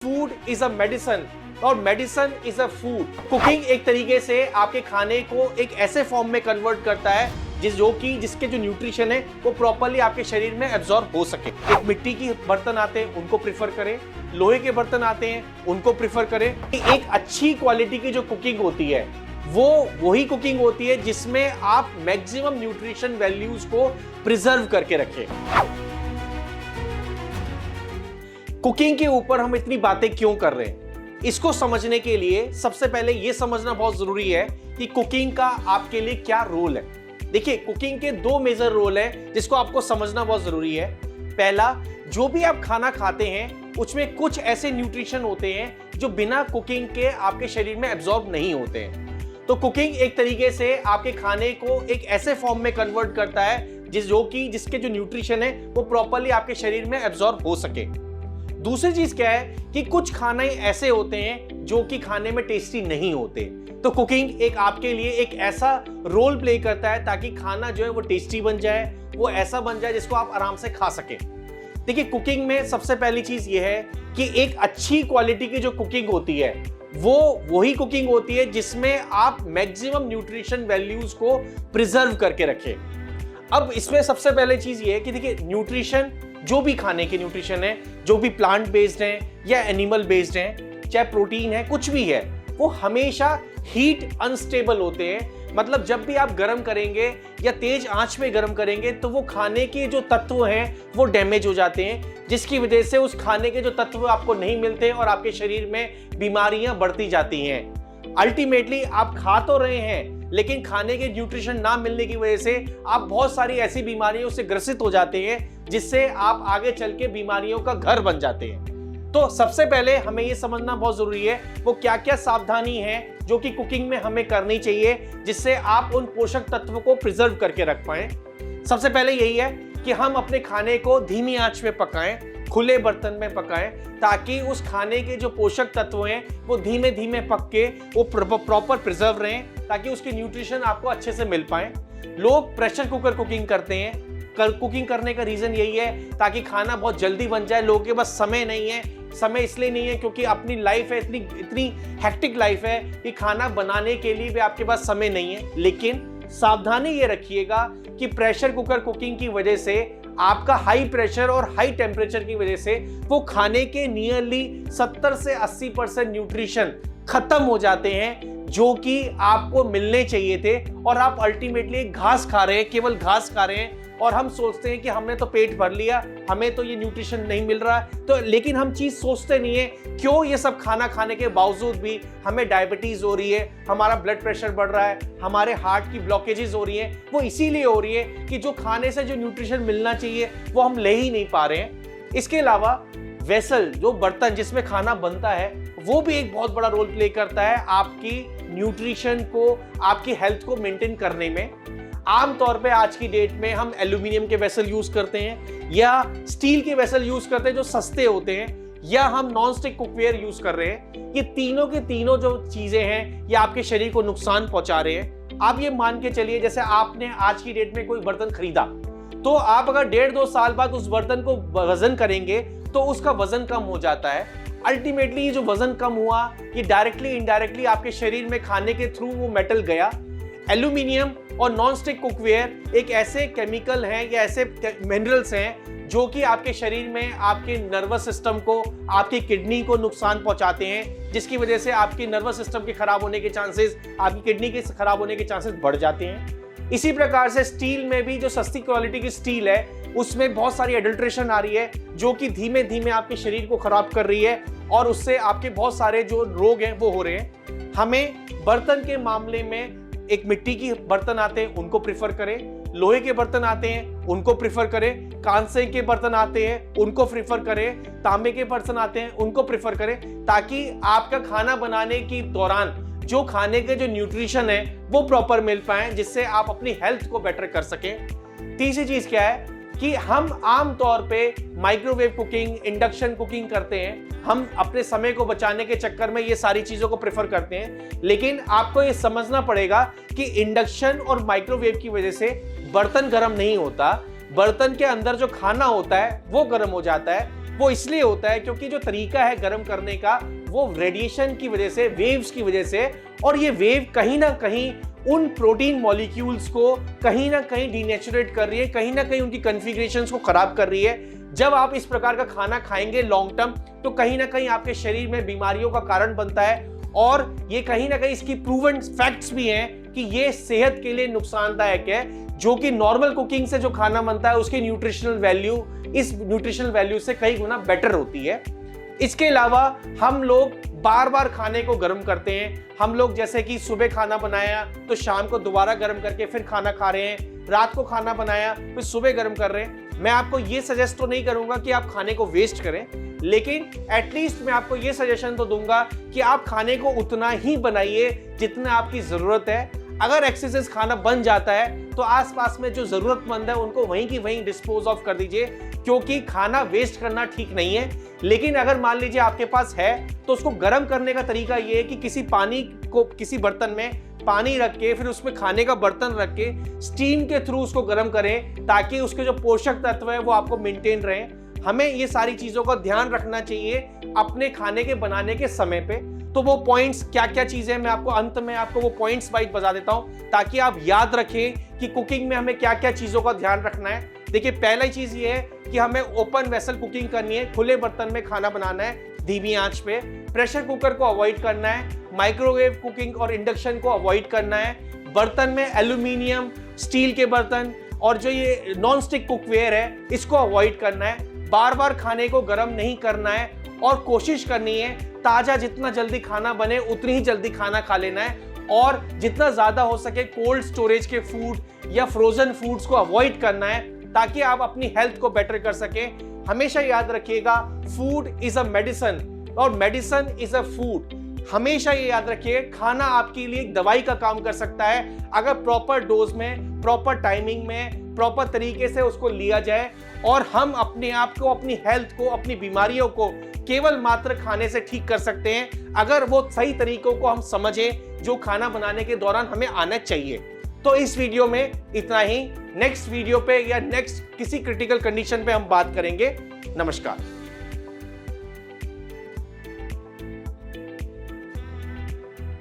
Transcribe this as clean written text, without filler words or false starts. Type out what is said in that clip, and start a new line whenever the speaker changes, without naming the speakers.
Food is a medicine और medicine is a food. Cooking एक तरीके से आपके खाने को एक ऐसे फॉर्म में कन्वर्ट करता है जिसके जो न्यूट्रिशन है वो प्रॉपर्ली आपके शरीर में एब्जॉर्ब हो सके। एक मिट्टी की बर्तन आते हैं उनको प्रिफर करें, लोहे के बर्तन आते हैं उनको प्रिफर करें। एक अच्छी क्वालिटी की जो कुकिंग होती है वो वही कुकिंग होती है जिसमें आप मैक्सिमम न्यूट्रिशन वैल्यूज को प्रिजर्व करके रखें। कुकिंग के ऊपर हम इतनी बातें क्यों कर रहे हैं, इसको समझने के लिए सबसे पहले यह समझना बहुत जरूरी है कि कुकिंग का आपके लिए क्या रोल है। देखिए, कुकिंग के दो मेजर रोल है जिसको आपको समझना बहुत जरूरी है। पहला, जो भी आप खाना खाते हैं उसमें कुछ ऐसे न्यूट्रिशन होते हैं जो बिना कुकिंग के आपके शरीर में एब्जॉर्ब नहीं होते हैं। तो कुकिंग एक तरीके से आपके खाने को एक ऐसे फॉर्म में कन्वर्ट करता है जिसके जो न्यूट्रिशन है वो प्रॉपर्ली आपके शरीर में एब्जॉर्ब हो सके। दूसरी चीज क्या है कि कुछ खाने ऐसे होते हैं जो कि खाने में टेस्टी नहीं होते। तो कुकिंग एक आपके लिए एक ऐसा रोल प्ले करता है ताकि खाना जो है वो टेस्टी बन जाए, वो ऐसा बन जाए जिसको आप आराम से खा सकें। देखिए, कुकिंग में सबसे पहली चीज ये है कि एक अच्छी क्वालिटी की जो कुकिंग होती है वो वही कुकिंग होती है जिसमें आप मैक्सिमम न्यूट्रिशन वैल्यूज को प्रिजर्व करके रखें। अब इसमें सबसे पहले चीज ये है कि देखिए, न्यूट्रिशन जो भी खाने के न्यूट्रिशन है, जो भी प्लांट बेस्ड हैं या एनिमल बेस्ड हैं, चाहे प्रोटीन है, कुछ भी है, वो हमेशा हीट अनस्टेबल होते हैं। मतलब जब भी आप गर्म करेंगे या तेज आंच में गर्म करेंगे तो वो खाने के जो तत्व हैं वो डैमेज हो जाते हैं, जिसकी वजह से उस खाने के जो तत्व आपको नहीं मिलते और आपके शरीर में बीमारियां बढ़ती जाती हैं। अल्टीमेटली आप खा तो रहे हैं लेकिन खाने के न्यूट्रिशन ना मिलने की वजह से आप बहुत सारी ऐसी बीमारियों से ग्रसित हो जाते हैं जिससे आप आगे चल के बीमारियों का घर बन जाते हैं। तो सबसे पहले हमें यह समझना बहुत जरूरी है वो क्या क्या सावधानी है जो कि कुकिंग में हमें करनी चाहिए जिससे आप उन पोषक तत्वों को प्रिजर्व करके रख पाएं। सबसे पहले यही है कि हम अपने खाने को धीमी आंच में पकाएं, खुले बर्तन में पकाएं, ताकि उस खाने के जो पोषक तत्व हैं वो धीमे धीमे पक के वो प्रॉपर प्रिजर्व रहें, ताकि उसके न्यूट्रिशन आपको अच्छे से मिल पाए। लोग प्रेशर कुकर कुकिंग करते हैं। कुकिंग करने का रीजन यही है ताकि खाना बहुत जल्दी बन जाए। लोगों के पास समय नहीं है। समय इसलिए नहीं है क्योंकि अपनी लाइफ है, इतनी हेक्टिक लाइफ है कि खाना बनाने के लिए भी आपके पास समय नहीं है। लेकिन सावधानी ये रखिएगा कि प्रेशर कुकर कुकिंग की वजह से आपका हाई प्रेशर और हाई टेम्परेचर की वजह से वो खाने के नियरली 70 से 80% न्यूट्रिशन खत्म हो जाते हैं जो कि आपको मिलने चाहिए थे, और आप अल्टीमेटली घास खा रहे हैं, केवल घास खा रहे हैं। और हम सोचते हैं कि हमने तो पेट भर लिया, हमें तो ये न्यूट्रिशन नहीं मिल रहा है। तो लेकिन हम चीज सोचते नहीं है क्यों ये सब खाना खाने के बावजूद भी हमें डायबिटीज हो रही है, हमारा ब्लड प्रेशर बढ़ रहा है, हमारे हार्ट की ब्लॉकेजेस हो रही हैं। वो इसीलिए हो रही है कि जो खाने से जो न्यूट्रिशन मिलना चाहिए वो हम ले ही नहीं पा रहे हैं। इसके अलावा वेसल, जो बर्तन जिसमें खाना बनता है, वो भी एक बहुत बड़ा रोल प्ले करता है आपकी न्यूट्रिशन को, आपकी हेल्थ को मेंटेन करने में। आमतौर पे आज की डेट में हम एल्यूमिनियम के वेसल यूज करते हैं या स्टील के वेसल यूज करते हैं जो सस्ते होते हैं, या हम नॉन स्टिक कुकवेयर यूज कर रहे हैं। ये तीनों के तीनों जो चीजें हैं ये आपके शरीर को नुकसान पहुंचा रहे हैं। आप ये मान के चलिए, जैसे आपने आज की डेट में कोई बर्तन खरीदा तो आप अगर 1.5-2 साल बाद उस बर्तन को वजन करेंगे तो उसका वजन कम हो जाता है। अल्टीमेटली ये जो वजन कम हुआ ये डायरेक्टली इनडायरेक्टली आपके शरीर में खाने के थ्रू वो मेटल गया। एल्यूमिनियम और नॉन स्टिक कुकवेयर एक ऐसे केमिकल हैं या ऐसे मिनरल्स हैं जो कि आपके शरीर में आपके नर्वस सिस्टम को, आपकी किडनी को नुकसान पहुंचाते हैं, जिसकी वजह से आपके नर्वस सिस्टम के खराब होने के चांसेस, आपकी किडनी के खराब होने के चांसेस बढ़ जाते हैं। इसी प्रकार से स्टील में भी, जो सस्ती क्वालिटी की स्टील है, उसमें बहुत सारी एडल्ट्रेशन आ रही है जो कि धीमे धीमे आपके शरीर को खराब कर रही है और उससे आपके बहुत सारे जो रोग हैं वो हो रहे हैं। हमें बर्तन के मामले में एक मिट्टी की बर्तन आते हैं उनको प्रिफर करें, लोहे के बर्तन आते हैं उनको प्रिफर करें, कांसे के बर्तन आते हैं उनको प्रिफर करें, तांबे के बर्तन आते हैं उनको प्रिफर करें, ताकि आपका खाना बनाने के दौरान जो खाने के जो न्यूट्रिशन है वो प्रॉपर मिल पाए, जिससे आप अपनी हेल्थ को बेटर कर सकें। तीसरी चीज क्या है कि हम आम तौर पे माइक्रोवेव कुकिंग, इंडक्शन कुकिंग करते हैं। हम अपने समय को बचाने के चक्कर में ये सारी चीजों को प्रेफर करते हैं, लेकिन आपको ये समझना पड़ेगा कि इंडक्शन और माइक्रोवेव की वजह से बर्तन गर्म नहीं होता, बर्तन के अंदर जो खाना होता है वो गर्म हो जाता है। वो इसलिए होता है क्योंकि जो तरीका है गर्म करने का वो रेडिएशन की वजह से, वेव्स की वजह से, और ये वेव कहीं ना कहीं उन प्रोटीन मॉलिक्यूल्स को कहीं ना कहीं डीनेचुरेट कर रही है, कहीं ना कहीं उनकी कॉन्फ़िगरेशंस को खराब कर रही है। जब आप इस प्रकार का खाना खाएंगे लॉन्ग टर्म तो कहीं ना कहीं आपके शरीर में बीमारियों का कारण बनता है, और ये कहीं ना कहीं इसकी प्रूवन फैक्ट्स भी हैं कि ये सेहत के लिए नुकसानदायक है। जो कि नॉर्मल कुकिंग से जो खाना बनता है उसकी न्यूट्रिशनल वैल्यू इस न्यूट्रिशनल वैल्यू से कई गुना बेटर होती है। इसके अलावा हम लोग बार बार खाने को गर्म करते हैं। हम लोग जैसे कि सुबह खाना बनाया तो शाम को दोबारा गर्म करके फिर खाना खा रहे हैं, रात को खाना बनाया फिर सुबह गर्म कर रहे हैं। मैं आपको ये सजेस्ट तो नहीं करूंगा कि आप खाने को वेस्ट करें, लेकिन एटलीस्ट मैं आपको ये सजेशन तो दूंगा कि आप खाने को उतना ही बनाइए जितना आपकी जरूरत है। अगर एक्सेस खाना बन जाता है तो आसपास में जो जरूरतमंद है उनको वहीं की वहीं डिस्पोज ऑफ कर दीजिए, क्योंकि खाना वेस्ट करना ठीक नहीं है। लेकिन अगर मान लीजिए आपके पास है तो उसको गर्म करने का तरीका ये है कि किसी बर्तन में पानी रख के फिर उसमें खाने का बर्तन रख के स्टीम के थ्रू उसको गर्म करें, ताकि उसके जो पोषक तत्व है वो आपको मेंटेन रहे। हमें ये सारी चीजों का ध्यान रखना चाहिए अपने खाने के बनाने के समय पे। तो वो पॉइंट्स क्या क्या चीजें मैं आपको अंत में आपको वो पॉइंट्स वाइज बता देता हूं, ताकि आप याद रखें कि कुकिंग में हमें क्या क्या चीजों का ध्यान रखना है। देखिए, पहला चीज ये है कि हमें ओपन वेसल कुकिंग करनी है, खुले बर्तन में खाना बनाना है धीमी आंच पे। प्रेशर कुकर को अवॉइड करना है, माइक्रोवेव कुकिंग और इंडक्शन को अवॉइड करना है। बर्तन में एल्यूमिनियम, स्टील के बर्तन और जो ये नॉन स्टिक कुकवेयर है इसको अवॉइड करना है। बार बार खाने को गर्म नहीं करना है और कोशिश करनी है ताजा जितना जल्दी खाना बने उतनी ही जल्दी खाना खा लेना है, और जितना ज्यादा हो सके कोल्ड स्टोरेज के फूड या फ्रोजन फूड्स को अवॉइड करना है, ताकि आप अपनी हेल्थ को बेटर कर सकें। हमेशा याद रखिएगा, फूड इज अ मेडिसिन और मेडिसिन इज अ फूड। हमेशा ये याद रखिए, खाना आपके लिए एक दवाई का काम कर सकता है अगर प्रॉपर डोज में, प्रॉपर टाइमिंग में, प्रॉपर तरीके से उसको लिया जाए। और हम अपने आप को, अपनी हेल्थ को, अपनी बीमारियों को केवल मात्र खाने से ठीक कर सकते हैं अगर वो सही तरीकों को हम समझें जो खाना बनाने के दौरान हमें आना चाहिए। तो इस वीडियो में इतना ही। नेक्स्ट वीडियो पे या नेक्स्ट किसी क्रिटिकल कंडीशन पे हम बात करेंगे। नमस्कार।